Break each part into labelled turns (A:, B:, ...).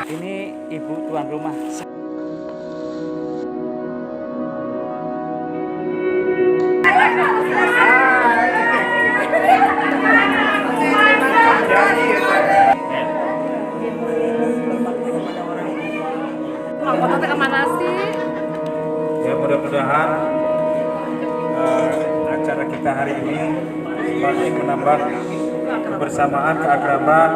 A: Ini ibu tuan rumah.
B: Kota kemana sih?
C: Ya mudah-mudahan acara kita hari ini semakin menambah kebersamaan, keakraban.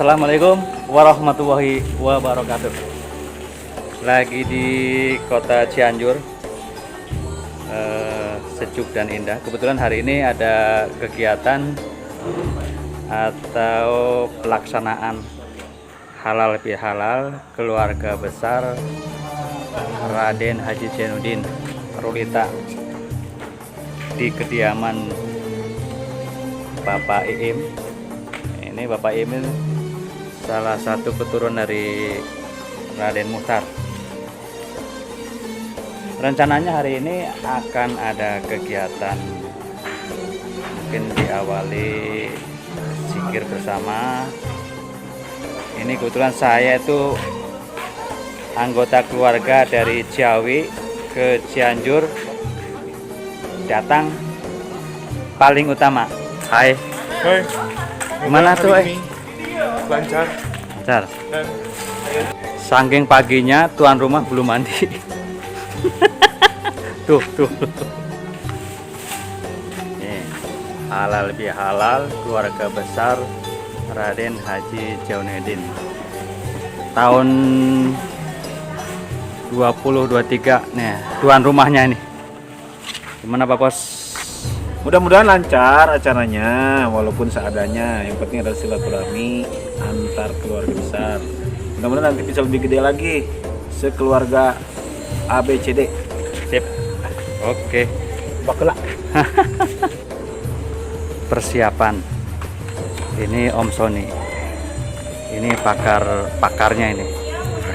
A: Assalamualaikum warahmatullahi wabarakatuh. Lagi di kota Cianjur, sejuk dan indah. Kebetulan hari ini ada kegiatan atau pelaksanaan halal bihalal keluarga besar Raden Haji Zainuddin Rulita di kediaman Bapak Iim. Ini Bapak Iim salah satu keturunan dari Raden Muchtar. Rencananya hari ini akan ada kegiatan, mungkin diawali zikir bersama. Ini kebetulan saya itu anggota keluarga dari Ciawi ke Cianjur, datang paling utama. Hai.
C: Hai.
A: Gimana tuh?
C: Lancar.
A: Lancar. Saking paginya tuan rumah belum mandi. tuh. Nih, halal bihalal keluarga besar Raden Haji Zainuddin. Tahun 2023 nih, tuan rumahnya ini. Gimana Pak Bos?
C: Mudah-mudahan lancar acaranya, walaupun seadanya. Yang penting adalah silaturahmi antar keluarga besar. Mudah-mudahan nanti bisa lebih gede lagi, sekeluarga ABCD.
A: Sip. Oke.
C: Bakla.
A: Persiapan. Ini Om Sony. Ini pakarnya ini.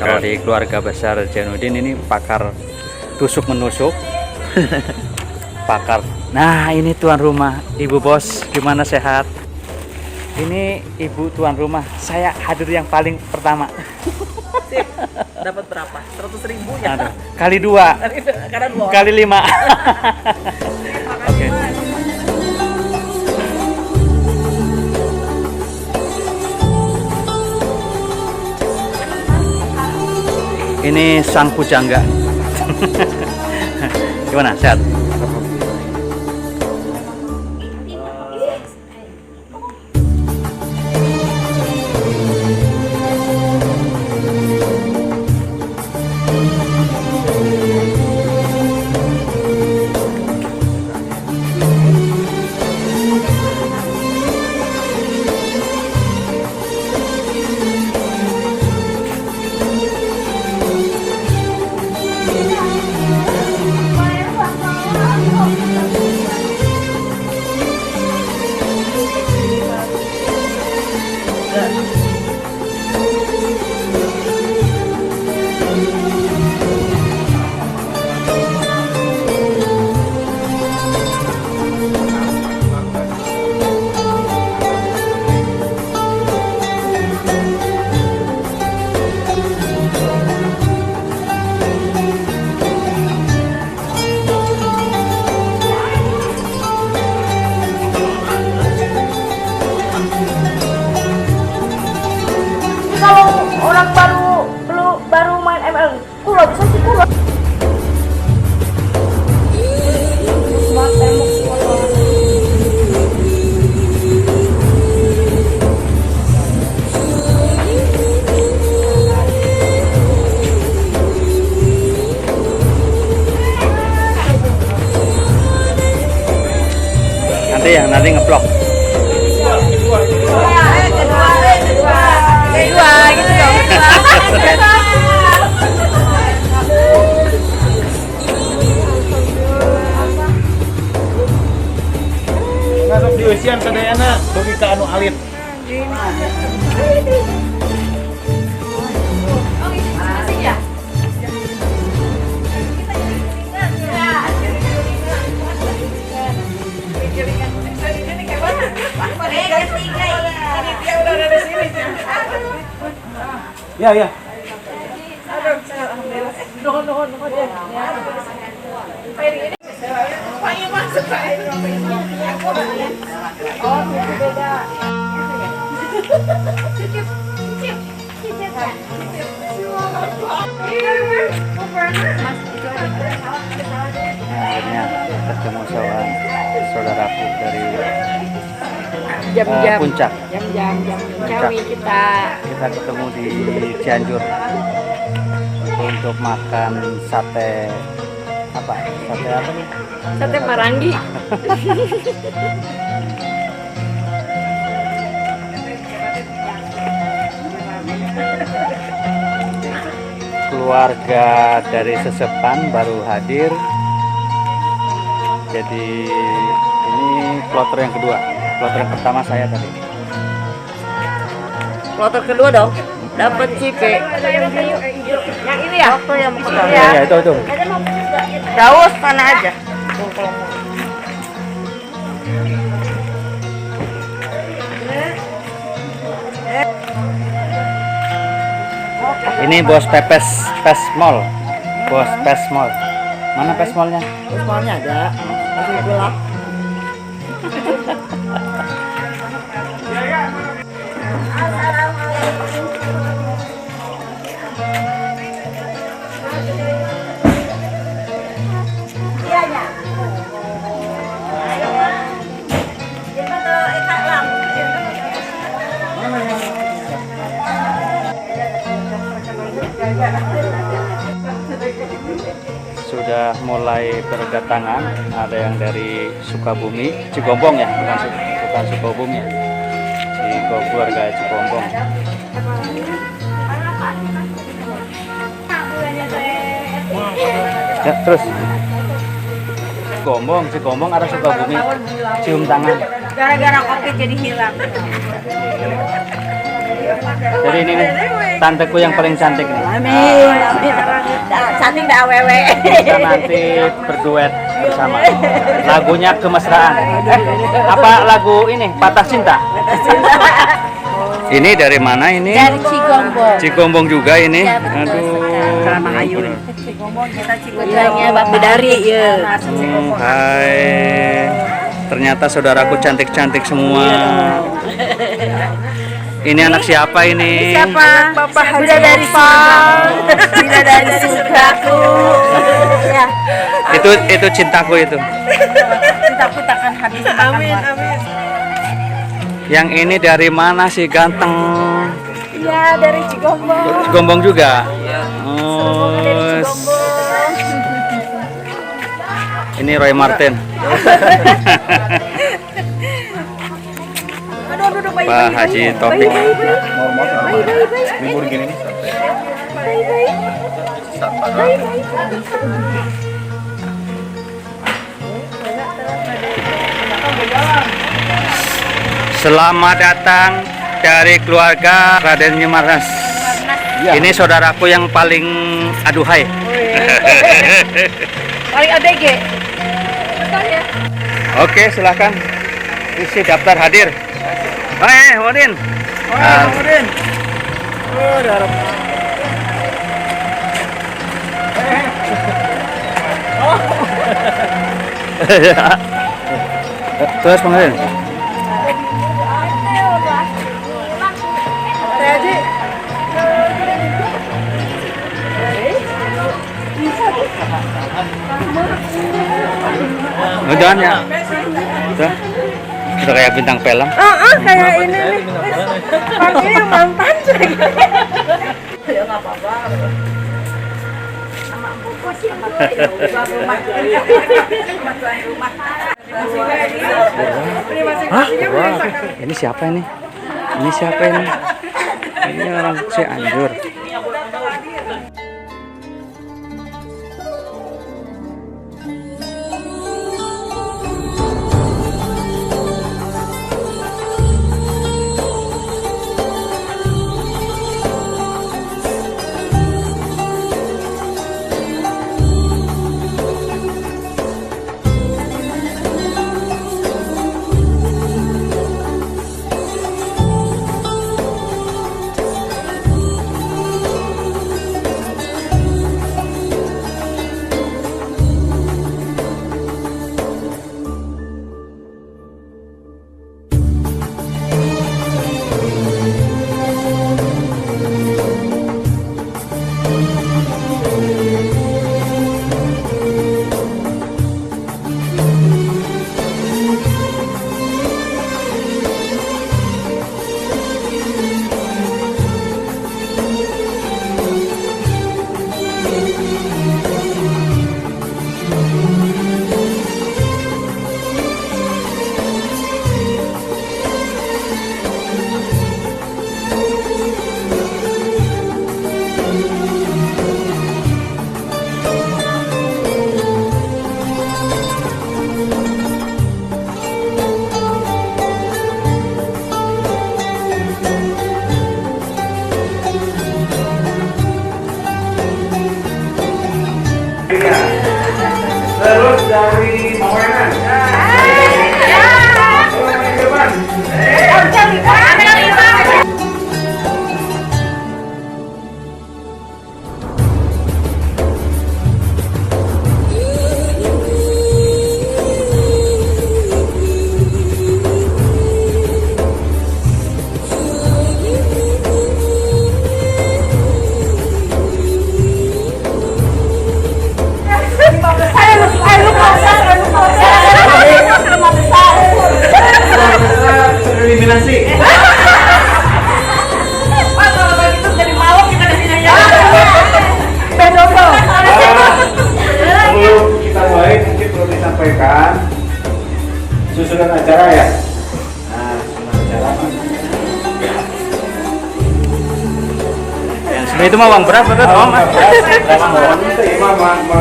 A: Kalau di keluarga besar Zainuddin ini pakar tusuk menusuk. Pakar. Nah, ini tuan rumah, Ibu Bos, gimana sehat? Ini Ibu tuan rumah, saya hadir yang paling pertama.
B: Sip. Dapat berapa? 100.000 ya?
A: Aduh, kali 2.
B: Karena 2 orang.
A: Kali 5. Oke. Ini sang pujangga. Gimana, sehat? Iya, nanti ngeplok.
B: Kedua gitu dong.
C: Ngasok di usian sadayana bagi ka anu alit. Ya, ya.
A: Akhirnya ketemu sama saudaraku dari
D: jam-jam
A: puncak.
D: jam-jam cawi kita
A: Ketemu di Cianjur untuk makan sate apa? Sate apa nih?
D: sate Marangi.
A: Keluarga dari Sesepan baru hadir. Jadi ini kloter yang kedua. Kloter yang pertama saya tadi.
D: Kloter kedua dong dapat cipe yang ini ya waktu yang pertama
A: Ya, itu.
D: daus mana aja.
A: Ini bos pepes Pesmol. Bos Pesmol. Mana Pesmolnya?
D: Semuanya ada masih gelap.
A: Sudah mulai berdatangan, ada yang dari Sukabumi, Cigombong ya, bukan Sukabumi ya. Keluarga Cigombong. Ya, terus. Cigombong ada Sukabumi, cium tangan.
B: Gara-gara kopi jadi hilang.
A: Jadi ini nih, tanteku yang paling cantik nih.
B: Amin. Cantik dah awewe.
A: Kita nanti berduet bersama. Lagunya Kemesraan. Apa lagu ini? Patah Cinta. Ini dari mana ini?
D: Dari Cigombong.
A: Cigombong juga ini. Aduh.
B: Cigombong kita
D: Putranya Bapak Dari ya.
A: Hai. Ternyata saudaraku cantik-cantik semua. Ini anak siapa ini?
B: Siapa? Bapak Bidadari Bidadari surgaku. Ya.
A: Itu cintaku itu.
B: Cintaku takkan habis. Amin, amin.
A: Yang ini dari mana sih ganteng?
B: Ya, dari Cigombong.
A: Cigombong juga.
B: Dari Cigombong.
A: Ini Roy Martin.
B: Aduh, bayi.
A: Pak Haji Taufik.
C: Libur gini nih.
A: Selamat datang dari keluarga Raden Nyemarnas. Ini saudaraku yang paling aduhai.
B: Paling ABG.
A: Oke, silakan isi daftar hadir. Wadin.
C: Kemudian. Oh, darah.
A: Terus pengen. Jangan ya. Udah kayak bintang film.
B: Kayak ini nih. Bang ini yang mantan sih. Ya enggak apa-apa. Sama buku sih. Sama tuan rumah.
A: Hah? Wah, ini siapa ini? Ini siapa ini? Ini orang Cianjur.
C: Terus dari Mawenan. Eliminasi. Sebelum kita mulai mungkin perlu disampaikan susunan acara ya. Nah, susunan acara.
A: Yang sebenarnya itu mah uang berapa tuh, Om?
C: Itu ya membantu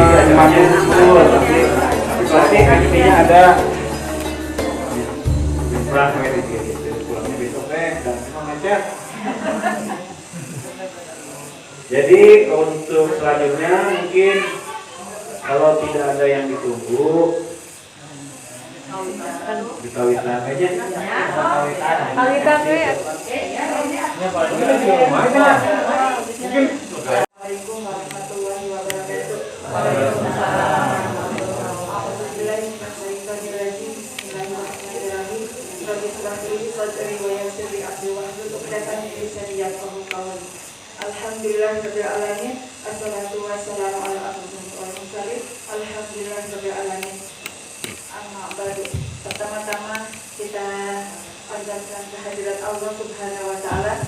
C: nanti intinya ada pulangnya besok dan macet. Jadi untuk selanjutnya mungkin kalau tidak ada yang ditunggu dikawitan aja.
B: Kawitan ya.
C: Mungkin
B: Assalamualaikum warahmatullahi wabarakatuh. Alhamdulillahirrahmanirrahim. Assalatu wassalamu ala asyrofil mursalin. Alhamdulillahirrahmanirrahim. Amma ba'du. Pertama-tama kita panjatkan kehadirat Allah Subhanahu wa taala